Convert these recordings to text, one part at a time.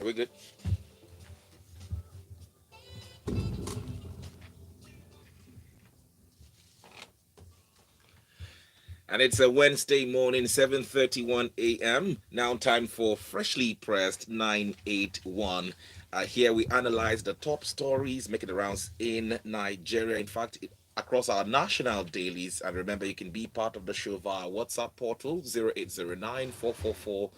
Are we good? And it's a Wednesday morning, 7:31 a.m. Now time for Freshly Pressed 981. Here we analyze the top stories making the rounds in Nigeria. In fact, across our national dailies. And remember, you can be part of the show via WhatsApp portal 0809 444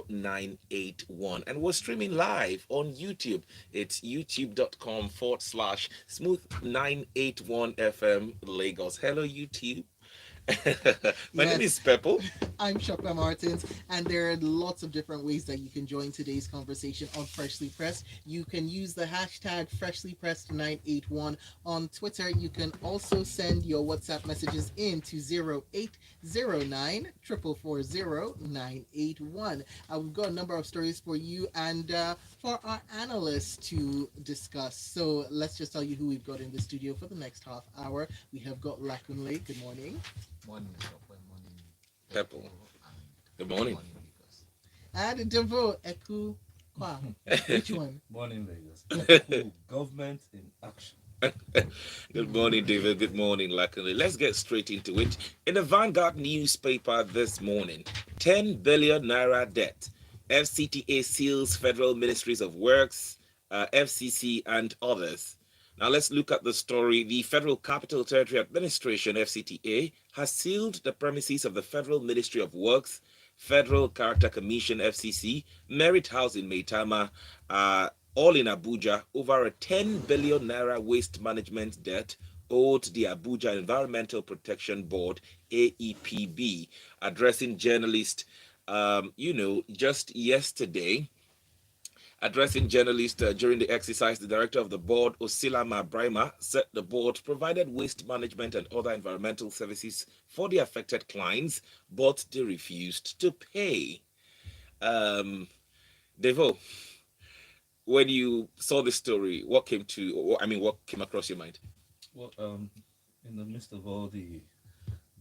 0981. And we're streaming live on YouTube. It's youtube.com/, smooth 981 FM Lagos. Hello, YouTube. My name is Yes, Pepple. I'm Shopla Martins, and there are lots of different ways that you can join today's conversation on Freshly Pressed. You can use the hashtag Freshly Pressed 981 on Twitter. You can also send your WhatsApp messages in to 0809 444 981. We've got a number of stories for you and for our analysts to discuss. So let's just tell you who we've got in the studio for the next half hour. We have got Lakunle. Good morning. Morning, Shopper. Morning, Pepple. Peppo, and Good good morning. morning, Lagos. And Devo Eku Kwa. Which one? Morning, Lagos. Echo government in action. Good morning, David. Good morning, Lakini. Let's get straight into it. In the Vanguard newspaper this morning, 10 billion naira debt. FCTA seals Federal Ministries of Works, FCC, and others. Now let's look at the story. The Federal Capital Territory Administration, FCTA, has sealed the premises of the Federal Ministry of Works, Federal Character Commission, FCC, Merit House in Maitama, all in Abuja, over a 10 billion naira waste management debt owed the Abuja Environmental Protection Board, AEPB. Addressing journalists, just yesterday, addressing journalists during the exercise, the director of the board, Osilama Brima, said the board provided waste management and other environmental services for the affected clients, but they refused to pay. Um, Devo, when you saw this story, what came across your mind? Well, in the midst of all the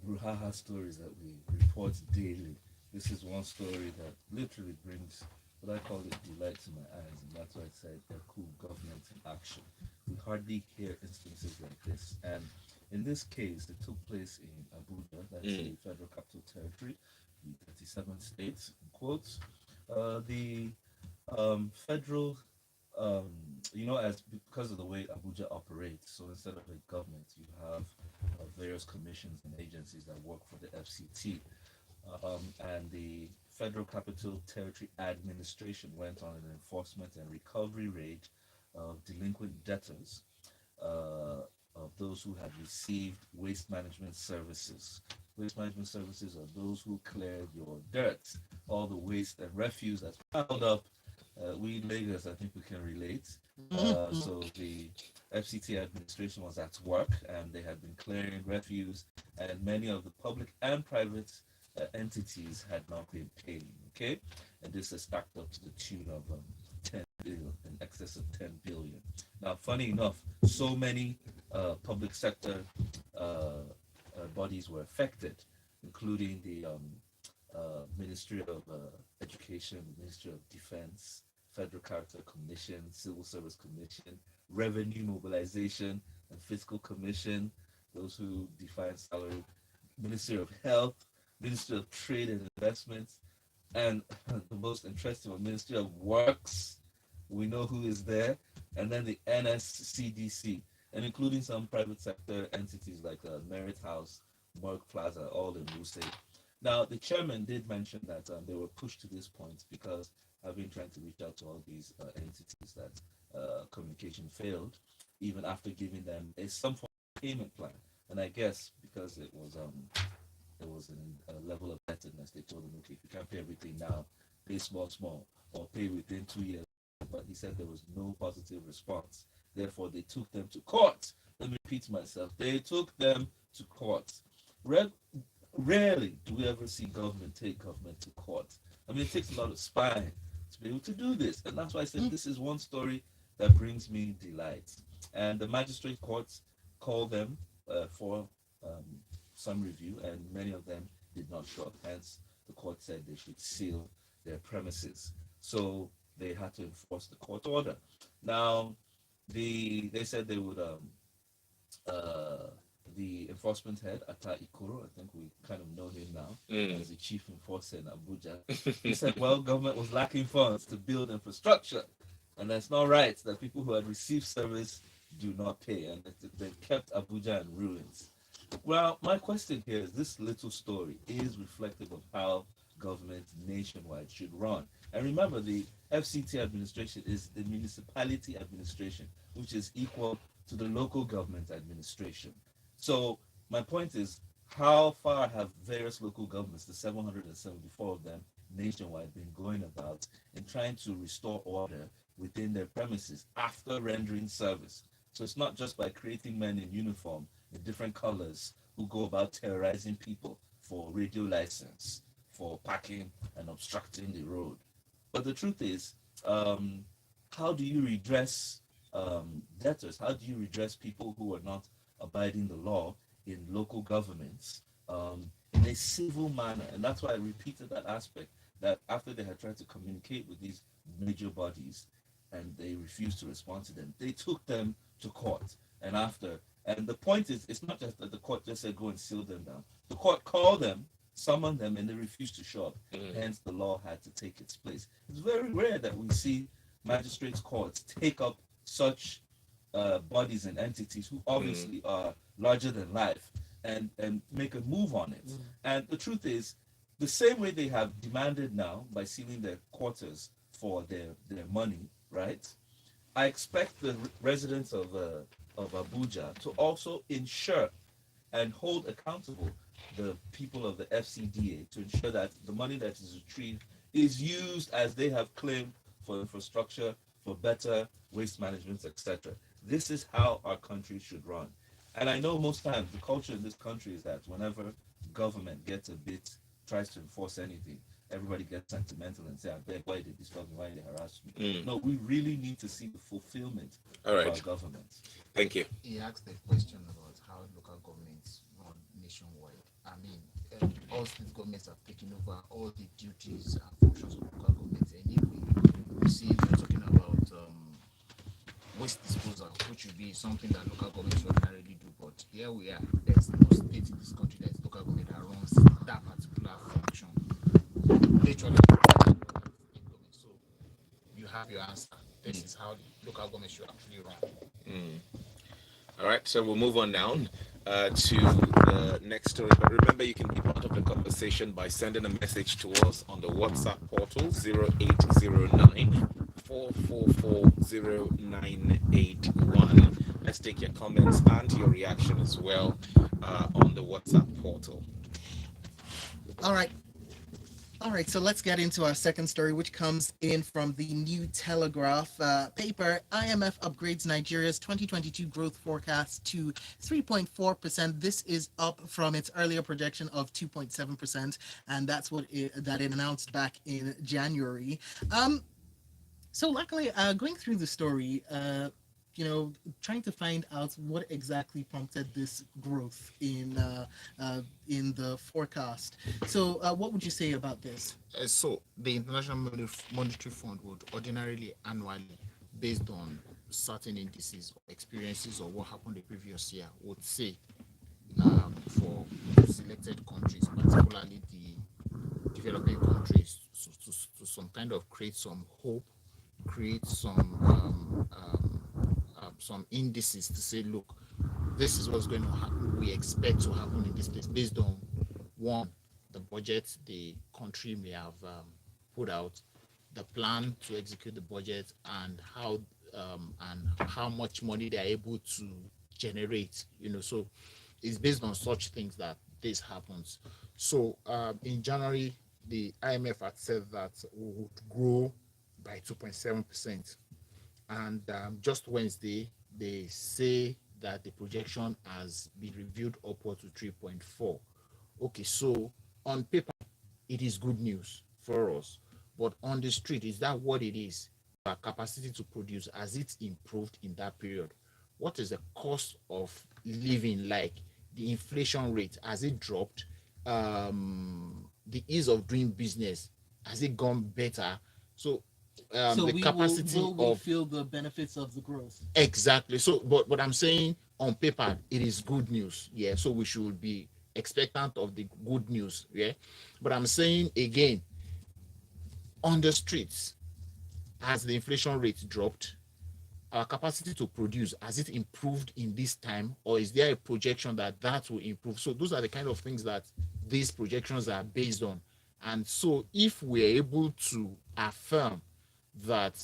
brouhaha stories that we report daily, this is one story that literally brings what I call it delight to my eyes, and that's why I said a cool government in action. We hardly hear instances like this, and in this case, it took place in Abuja, that's Mm, the Federal Capital Territory, the 37 states, in quotes. The federal um, as because of the way Abuja operates, so instead of a government, you have various commissions and agencies that work for the FCT, and the Federal Capital Territory Administration went on an enforcement and recovery raid of delinquent debtors, of those who had received waste management services. Waste management services are those who cleared your dirt, all the waste and refuse that's piled up. We in Lagos, I think we can relate. So the FCT administration was at work and they had been clearing refuse, and many of the public and private entities had not been paying. Okay, and this has stacked up to the tune of 10 billion, in excess of 10 billion. Now, funny enough, so many public sector bodies were affected, including the Ministry of Education, Ministry of Defense, Federal Character Commission, Civil Service Commission, Revenue Mobilization and Fiscal Commission, those who define salary, Ministry of Health, Ministry of Trade and Investments, and the most interesting one, Ministry of Works. We know who is there, and then the NSCDC, and including some private sector entities like Merit House, Merck Plaza, all in Wuse. Now, the chairman did mention that they were pushed to this point because I've been trying to reach out to all these entities that communication failed, even after giving them some form of payment plan. And I guess because there was a level of indebtedness, they told him, okay, if you can't pay everything now, pay small, small, or pay within 2 years. But he said there was no positive response. Therefore, they took them to court. Let me repeat myself. They took them to court. Re- Rarely do we ever see government take government to court. I mean, it takes a lot of spine to be able to do this. And that's why I said this is one story that brings me delight. And the magistrate courts called them for um, some review, and many of them did not show up. Hence, the court said they should seal their premises. So they had to enforce the court order. Now, they said they would uh, the enforcement head, Ata Ikoro, I think we kind of know him now as the chief enforcer in Abuja. He said, well, government was lacking funds to build infrastructure, and that's not right that people who had received service do not pay, and they kept Abuja in ruins. Well, my question here is this little story is reflective of how government nationwide should run. And remember, the FCT administration is the municipality administration, which is equal to the local government administration. So my point is, how far have various local governments, the 774 of them nationwide, been going about in trying to restore order within their premises after rendering service? So it's not just by creating men in uniform in different colors who go about terrorizing people for radio license, for parking and obstructing the road. But the truth is, how do you redress debtors? How do you redress people who are not abiding the law in local governments in a civil manner? And that's why I repeated that aspect, that after they had tried to communicate with these major bodies and they refused to respond to them, they took them to court. And the point is, it's not just that the court just said go and seal them down. The court called them, summoned them, and they refused to show up. Hence, the law had to take its place. It's very rare that we see magistrates' courts take up such bodies and entities who obviously are larger than life and make a move on it. And the truth is, the same way they have demanded now by sealing their quarters for their money, right? I expect the residents of Abuja to also ensure and hold accountable the people of the FCDA to ensure that the money that is retrieved is used as they have claimed for infrastructure, for better waste management, etc. This is how our country should run. And I know most times the culture in this country is that whenever government gets a bit, tries to enforce anything, everybody gets sentimental and say, I beg, why did this government, why they harass me? No, we really need to see the fulfillment of our government. Thank you. He asked a question about how local governments run nationwide. I mean, all state governments have taken over all the duties and functions of local governments anyway. You see, we're talking about waste disposal, which would be something that local governments ordinarily do. But here we are, there's no state in this country that is local government that runs that particular function. Literally, so you have your answer. This is how the local government should actually run. All right, so we'll move on now to the next story. But remember, you can be part of the conversation by sending a message to us on the WhatsApp portal 0809 444 0981. Let's take your comments and your reaction as well on the WhatsApp portal. All right, so let's get into our second story, which comes in from the New Telegraph paper. IMF upgrades Nigeria's 2022 growth forecast to 3.4%. This is up from its earlier projection of 2.7%, and that's what it announced back in January. So luckily, going through the story, trying to find out what exactly prompted this growth in the forecast. So, what would you say about this? So, the International Monetary Fund would ordinarily annually, based on certain indices or experiences or what happened the previous year, would say for selected countries, particularly the developing countries, to some kind of create some hope, create some indices to say, look, this is what's going to happen. We expect to happen in this place based on one, the budget the country may have put out, the plan to execute the budget, and how much money they are able to generate. So it's based on such things that this happens. So in January, the IMF had said that we would grow by 2.7%. And just Wednesday, they say that the projection has been reviewed upward to 3.4. Okay, so on paper, it is good news for us. But on the street, is that what it is? Our capacity to produce, has it improved in that period? What is the cost of living like? The inflation rate, has it dropped? The ease of doing business, has it gone better? So So the capacity will we of feel the benefits of the growth? exactly. So, but I'm saying on paper it is good news. Yeah. So we should be expectant of the good news. Yeah. But I'm saying again, on the streets, has the inflation rate dropped? Our capacity to produce, has it improved in this time, or is there a projection that that will improve? So those are the kind of things that these projections are based on. And so if we're able to affirm that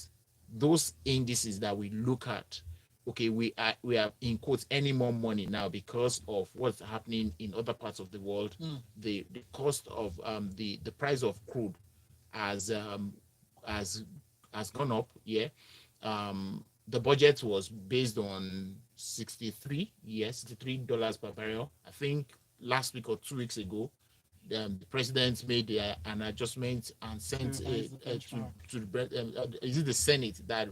those indices that we look at, okay, we are in quotes any more money now because of what's happening in other parts of the world. The cost of the price of crude has has has gone up. Yeah. The budget was based on 63, yes, $63 per barrel. I think last week or 2 weeks ago, the president made an adjustment and sent to the is it the Senate that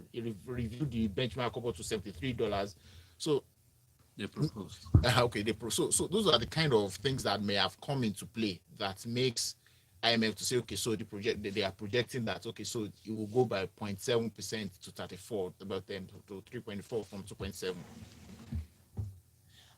reviewed the benchmark up to $73. So They proposed. okay, so those are the kind of things that may have come into play that makes IMF to say, okay, so they are projecting that, okay, so it will go by 0.7% to 34, about them to 3.4 from 2.7.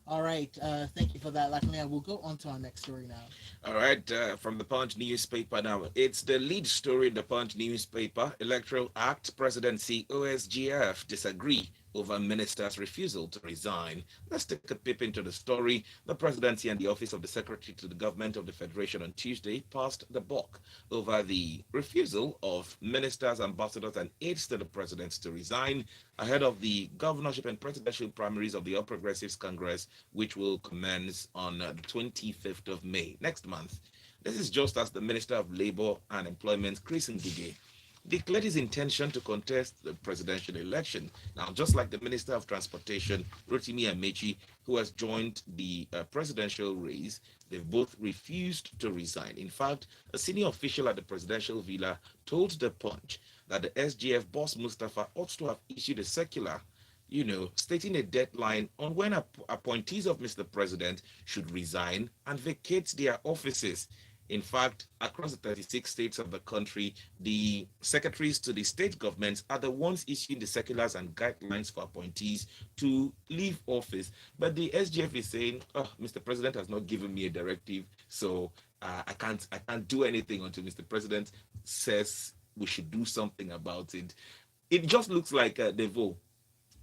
All right. Thank you for that, Lakmia. We'll go on to our next story now. All right, from the Punch newspaper now. It's the lead story in the Punch newspaper. Electoral Act Presidency OSGF disagree over minister's refusal to resign. Let's take a peep into the story. The presidency and the office of the secretary to the government of the federation on Tuesday passed the buck over the refusal of ministers, ambassadors, and aides to the president to resign ahead of the governorship and presidential primaries of the All Progressives Congress, which will commence on the 25th of May, next month. This is just as the Minister of Labor and Employment, Chris Ngige, declared his intention to contest the presidential election. Now, just like the Minister of Transportation, Rotimi Amechi, who has joined the presidential race, they've both refused to resign. In fact, a senior official at the presidential villa told The Punch that the SGF boss Mustafa ought to have issued a circular, stating a deadline on when appointees of Mr. President should resign and vacate their offices. In fact, across the 36 states of the country, the secretaries to the state governments are the ones issuing the circulars and guidelines for appointees to leave office. But the SGF is saying, "Oh, Mr. President has not given me a directive, so I can't do anything until Mr. President says we should do something about it." It just looks like Devo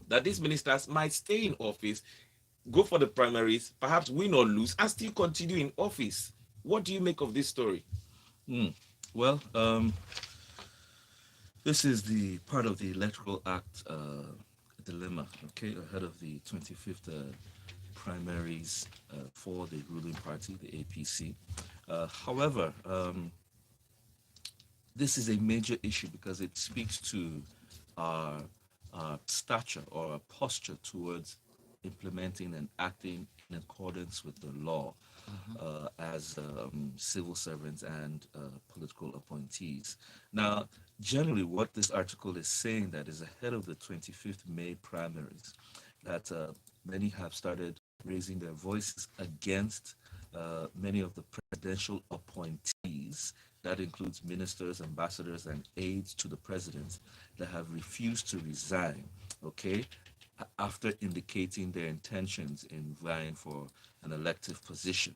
that these ministers might stay in office, go for the primaries, perhaps win or lose, and still continue in office. What do you make of this story? Well, this is the part of the Electoral Act dilemma, okay, ahead of the 25th primaries for the ruling party, the APC. However, this is a major issue because it speaks to our stature or our posture towards implementing and acting in accordance with the law as civil servants and political appointees. Now, generally, what this article is saying that is ahead of the 25th May primaries, that many have started raising their voices against many of the presidential appointees. That includes ministers, ambassadors, and aides to the president that have refused to resign, okay, after indicating their intentions in vying for an elective position.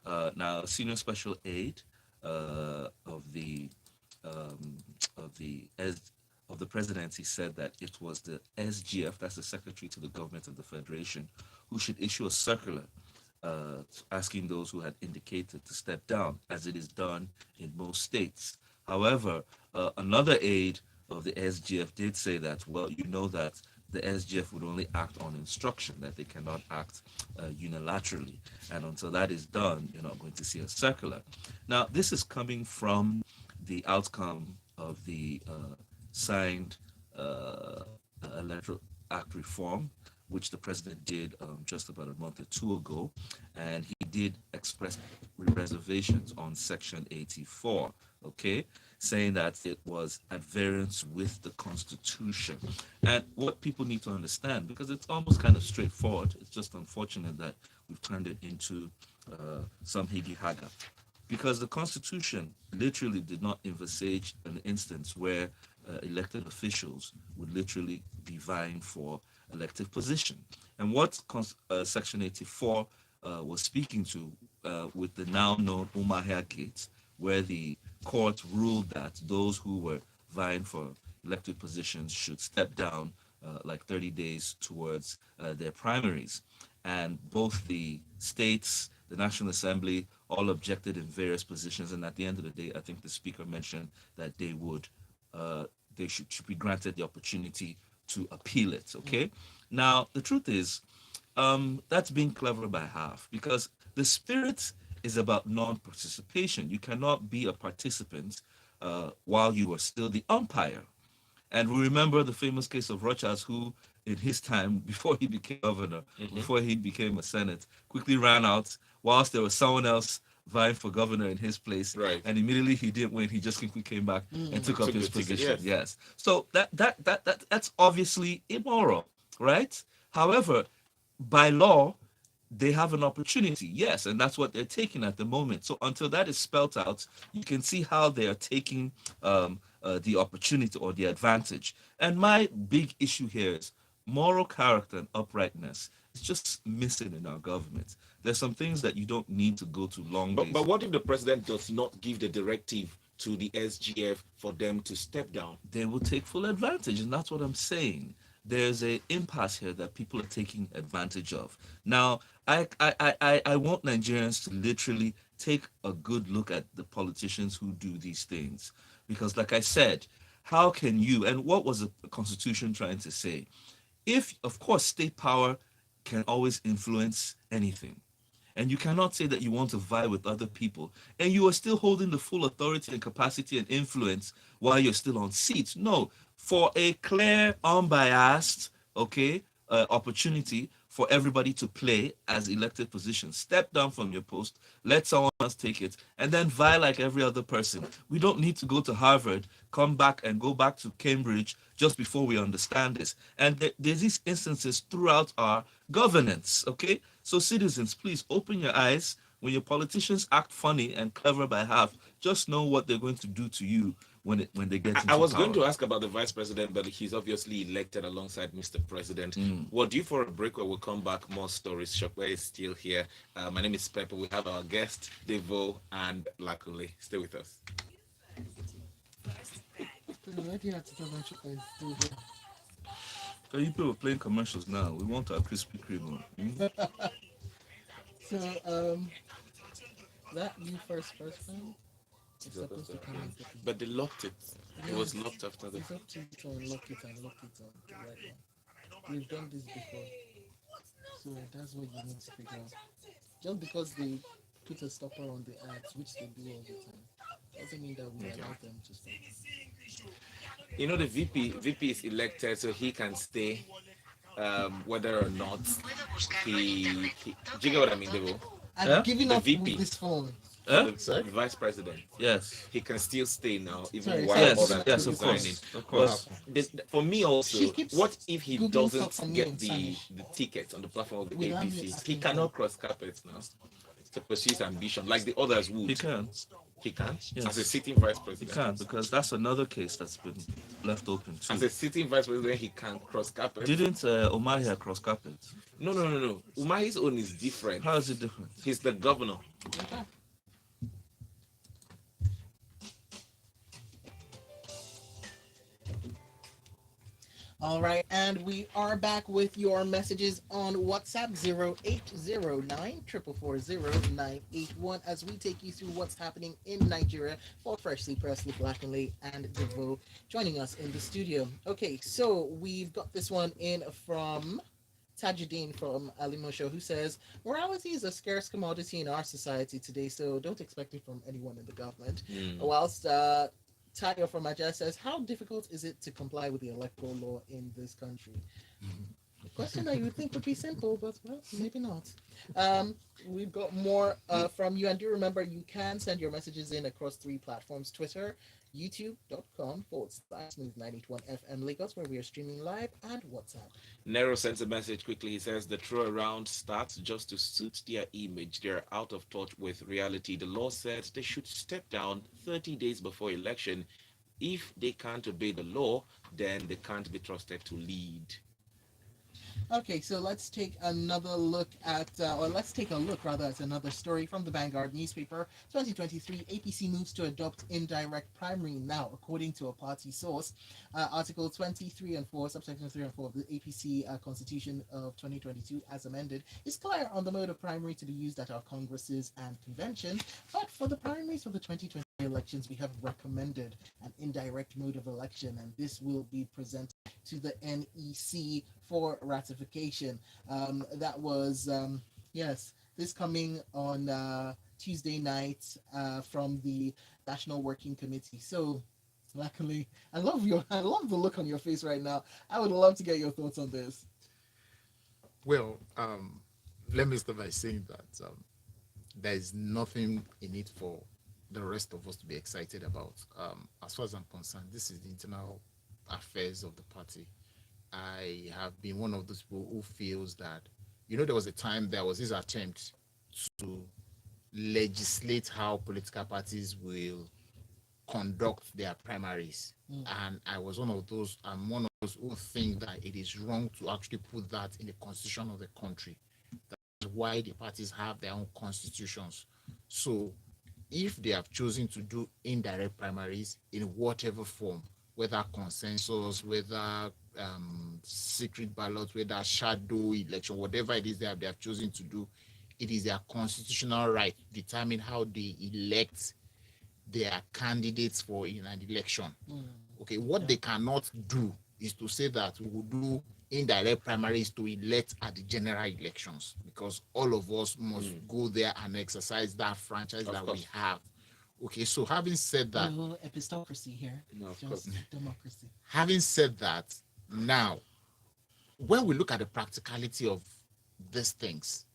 Now, senior special aide of the presidency said that it was the SGF, that's the Secretary to the Government of the Federation, who should issue a circular asking those who had indicated to step down, as it is done in most states. However, another aide of the SGF did say that, well, you know that the SGF would only act on instruction, that they cannot act unilaterally. And until that is done, you're not going to see a circular. Now, this is coming from the outcome of the signed Electoral Act reform, which the president did just about a month or two ago. And he did express reservations on Section 84, okay, saying that it was at variance with the Constitution. And what people need to understand, because it's almost kind of straightforward, it's just unfortunate that we've turned it into some higgy-haga. Because the Constitution literally did not envisage an instance where elected officials would literally be vying for elective position. And what Section 84 was speaking to with the now known Umahia case, where the court ruled that those who were vying for elected positions should step down like 30 days towards their primaries. And both the states, the National Assembly, all objected in various positions. And at the end of the day, I think the speaker mentioned that they should be granted the opportunity to appeal it. Okay. Now the truth is, that's being clever by half, because the spirit is about non-participation. You cannot be a participant while you are still the umpire. And we remember the famous case of Rochas, who, in his time, before he became governor, before he became a Senate, quickly ran out whilst there was someone else vying for governor in his place. Right. And immediately he didn't win. He just quickly came back and took up Took his the ticket, position. yes. Yes. So that's obviously immoral, right? However, by law, they have an opportunity, yes, and that's what they're taking at the moment. So until that is spelt out, you can see how they are taking the opportunity or the advantage. And my big issue here is moral character and uprightness. It's just missing in our government. There's some things that you don't need to go to long days. But what if the president does not give the directive to the SGF for them to step down? They will take full advantage, and that's what I'm saying. There's a impasse here that people are taking advantage of. Now, I want Nigerians to literally take a good look at the politicians who do these things, because, like I said, how can you, and what was the Constitution trying to say? If, of course, state power can always influence anything, and you cannot say that you want to vie with other people and you are still holding the full authority and capacity and influence while you're still on seats. No, for a clear, unbiased, opportunity for everybody to play as elected positions, step down from your post, let someone else take it, and then vie like every other person. We don't need to go to Harvard, come back and go back to Cambridge just before we understand this. And there's these instances throughout our governance, okay? So citizens, please open your eyes. When your politicians act funny and clever by half, just know what they're going to do to you when they get into I was power. going to ask about the vice president, but he's obviously elected alongside Mr. President. We're due for a break where we'll come back. More stories. Shopware is still here. My name is Pepper. We have our guest, Devo and Lakule. Stay with us. So you people are playing commercials now. We want our Krispy Kreme. So, that you first time? It's supposed to come in. But they locked it. It was locked after the. It's up to you to unlock it and lock it on the right one. We've done this before. So that's what you need to figure out. Just because they put a stopper on the ads, which they do all the time, doesn't mean that we allow them to stop. You know, the VP is elected, so he can stay, whether or not he. Do you get what I mean, Devo? I'm Yeah? giving The up VP. with this phone. Huh? The vice president. Yes. He can still stay now, even Sorry, while sorry. Yes, others yes, are of resigning. course. Of course. For me also, She keeps what if he Googling doesn't stuff from me get in the Spanish. ticket on the platform of the Without me APC? He asking cannot her. cross carpets now to pursue his ambition like the others would. He can. He can? Yes. As a sitting vice He president. can, because that's another case that's been left open too. As a sitting vice president, he can cross carpets. Didn't Omahia cross carpet? No. Umahi's own is different. How is it different? He's the governor. All right, and we are back with your messages on WhatsApp 0809 440 as we take you through what's happening in Nigeria for Freshly Pressed with Lakanle and Devo joining us in the studio. Okay, so we've got this one in from Tajuddin from Alimosho, who says, morality is a scarce commodity in our society today, so don't expect it from anyone in the government. Whilst Tayo from Aja says, how difficult is it to comply with the electoral law in this country? A question that you would think would be simple, but well, maybe not. We've got more from you, and do remember you can send your messages in across 3 platforms: Twitter, youtube.com/smooth981fm Lagos, where we are streaming live, and WhatsApp. Nero sends a message quickly. He says the throw around starts just to suit their image. They're out of touch with reality. The law said they should step down 30 days before election. If they can't obey the law, then they can't be trusted to lead. Okay, so let's take another look at, or let's take a look rather at another story from the Vanguard newspaper. 2023 APC moves to adopt indirect primary now, according to a party source. Article 23 and 4, subsection 3 and 4 of the APC Constitution of 2022, as amended, is clear on the mode of primary to be used at our congresses and convention. But for the primaries for the 2020 elections, we have recommended an indirect mode of election, and this will be presented to the NEC for ratification. That was, yes, this coming on Tuesday night from the National Working Committee. So, luckily, I love the look on your face right now. I would love to get your thoughts on this. Well, let me start by saying that there is nothing in it for the rest of us to be excited about. As far as I'm concerned, this is the internal affairs of the party. I have been one of those people who feels that, there was a time there was this attempt to legislate how political parties will conduct their primaries. And I'm one of those who think that it is wrong to actually put that in the constitution of the country. That's why the parties have their own constitutions. So if they have chosen to do indirect primaries in whatever form, whether consensus, whether secret ballot, whether shadow election, whatever it is they have chosen to do, it is their constitutional right to determine how they elect their candidates for in an election. Okay, what they cannot do is to say that we will do indirect primaries to elect at the general elections, because all of us must go there and exercise that franchise that we have. Okay, so having said that, Epistocracy here. No, of course. Democracy. Having said that, now, when we look at the practicality of these things,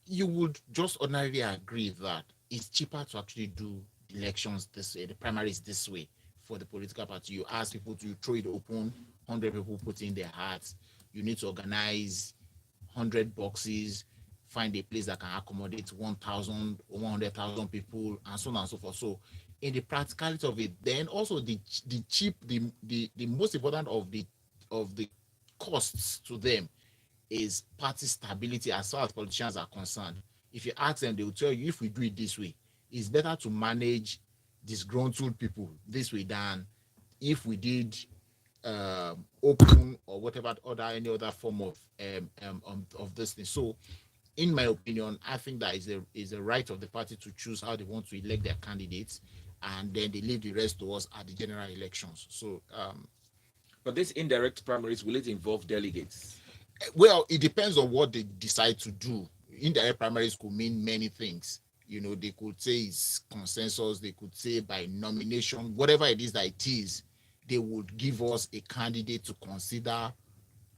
you would just ordinarily agree that it's cheaper to actually do elections this way, the primaries this way for the political party. You ask people to throw it open, 100 people put in their hats. You need to organize 100 boxes, find a place that can accommodate 1,000 or 100,000 people, and so on and so forth. So in the practicality of it, then also the most important of the costs to them is party stability as far as politicians are concerned. If you ask them, they will tell you, if we do it this way, it's better to manage disgruntled people this way than if we did open or whatever any other form of this thing. So in my opinion, I think that is a right of the party to choose how they want to elect their candidates, and then they leave the rest to us at the general elections. So but this indirect primaries, will it involve delegates? Well, it depends on what they decide to do. Indirect primaries could mean many things. They could say it's consensus, they could say by nomination, whatever it is that it is, they would give us a candidate to consider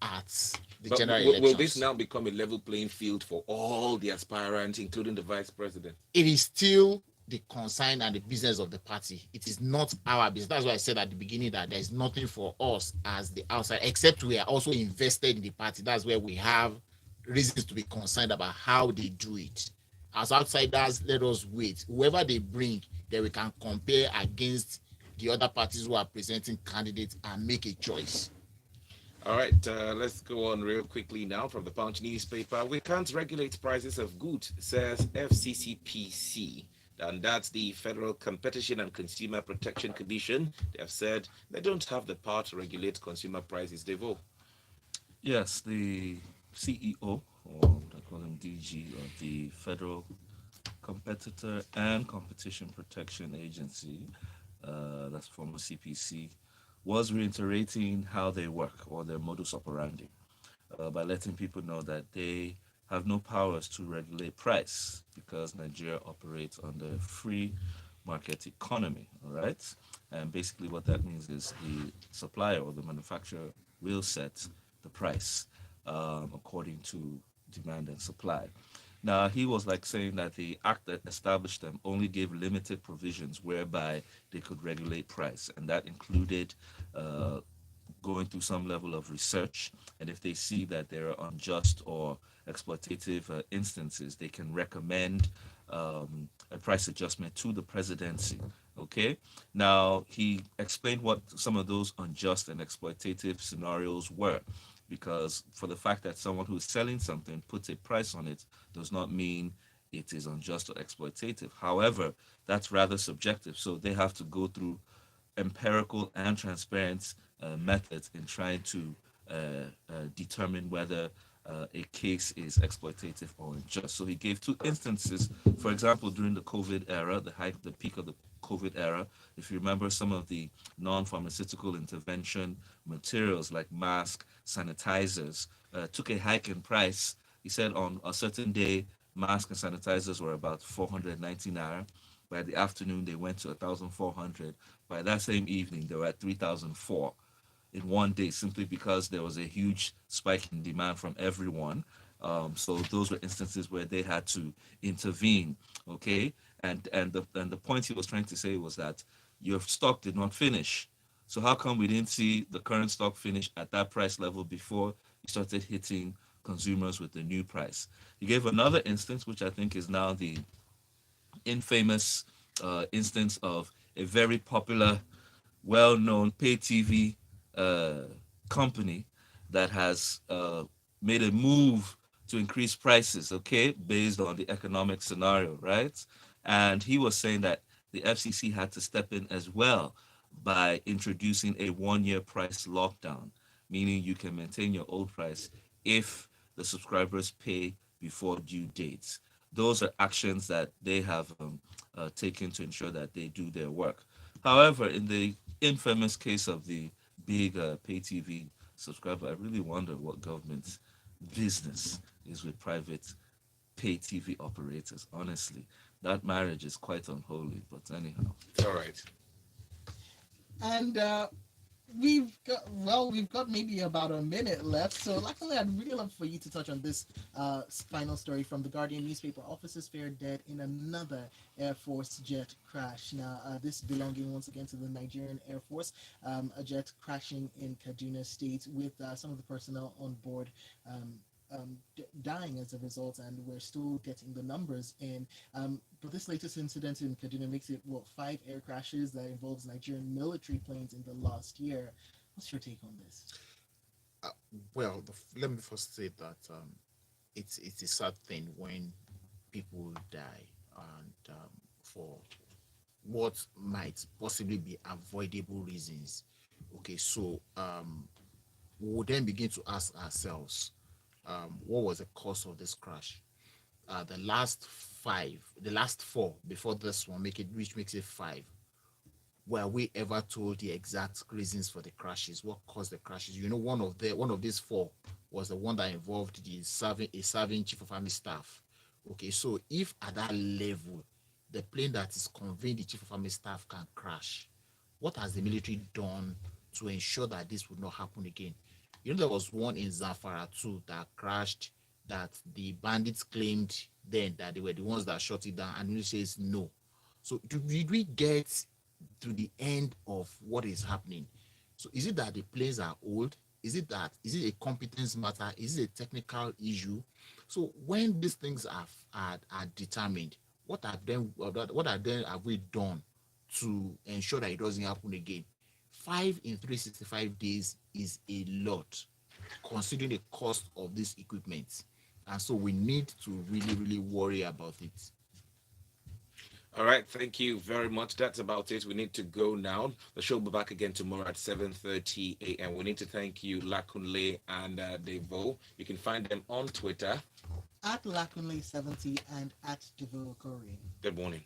at the general elections. Will this now become a level playing field for all the aspirants, including the vice president? It is still the concern and the business of the party. It is not our business. That's why I said at the beginning that there's nothing for us as the outside, except we are also invested in the party. That's where we have reasons to be concerned about how they do it. As outsiders, let us wait. Whoever they bring, then we can compare against the other parties who are presenting candidates and make a choice. All right, let's go on real quickly now from the Punch newspaper. We can't regulate prices of goods, says FCCPC. And that's the Federal Competition and Consumer Protection Commission. They have said they don't have the power to regulate consumer prices. Devo. Yes, the CEO, or I call him DG, of the Federal Competitor and Competition Protection Agency, that's former CPC, was reiterating how they work, or their modus operandi, by letting people know that they have no powers to regulate price because Nigeria operates under a free market economy, all right? And basically what that means is the supplier or the manufacturer will set the price according to demand and supply. Now, he was saying that the act that established them only gave limited provisions whereby they could regulate price, and that included going through some level of research, and if they see that there are unjust or exploitative instances, they can recommend a price adjustment to the presidency, okay? Okay. Now, he explained what some of those unjust and exploitative scenarios were, because for the fact that someone who's selling something puts a price on it does not mean it is unjust or exploitative. However, that's rather subjective. So they have to go through empirical and transparent methods in trying to determine whether a case is exploitative or unjust. So he gave two instances. For example, during the COVID era, the peak of the COVID era, if you remember, some of the non-pharmaceutical intervention materials like masks, sanitizers, took a hike in price. He said on a certain day, masks and sanitizers were about 490 naira. By the afternoon, they went to 1,400. By that same evening, they were at 3,004 in one day, simply because there was a huge spike in demand from everyone. So those were instances where they had to intervene. Okay, and the point he was trying to say was that your stock did not finish. So how come we didn't see the current stock finish at that price level before you started hitting consumers with the new price? He gave another instance, which I think is now the infamous instance of a very popular, well-known pay TV uh, company that has made a move to increase prices, okay, based on the economic scenario, right? And he was saying that the FCC had to step in as well by introducing a one-year price lockdown, meaning you can maintain your old price if the subscribers pay before due dates. Those are actions that they have taken to ensure that they do their work. However, in the infamous case of the big pay TV subscriber, I really wonder what government's business is with private pay TV operators. Honestly, that marriage is quite unholy. But anyhow, All right. And we've got maybe about a minute left. So luckily, I'd really love for you to touch on this final story from the Guardian newspaper. Officers fared dead in another Air Force jet crash. Now, this belonging once again to the Nigerian Air Force, a jet crashing in Kaduna State with some of the personnel on board dying as a result, and we're still getting the numbers in. But this latest incident in Kaduna makes it, what, 5 air crashes that involves Nigerian military planes in the last year. What's your take on this? Well, let me first say that it's a sad thing when people die, and for what might possibly be avoidable reasons. Okay, so we'll then begin to ask ourselves, what was the cause of this crash? The last four before this one, which makes it 5. Were we ever told the exact reasons for the crashes? What caused the crashes? You know, one of these 4 was the one that involved a serving chief of army staff. Okay, so if at that level, the plane that is conveying the chief of army staff can crash, what has the military done to ensure that this would not happen again? You know, there was one in Zamfara too that crashed, that the bandits claimed then that they were the ones that shot it down, and he says no. So did we get to the end of what is happening? So is it that the planes are old? Is it a competence matter? Is it a technical issue? So when these things are determined, what have we done to ensure that it doesn't happen again? 5 in 365 days is a lot, considering the cost of this equipment, and so we need to really worry about it. All right, thank you very much. That's about it. We need to go now. The show will be back again tomorrow at 7:30 a.m. We need to thank you, Lakunle and Devo. You can find them on Twitter. At Lakunle70 and at Devo Korean. Good morning.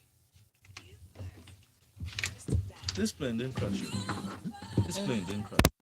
this plane didn't crash. This plane didn't crash.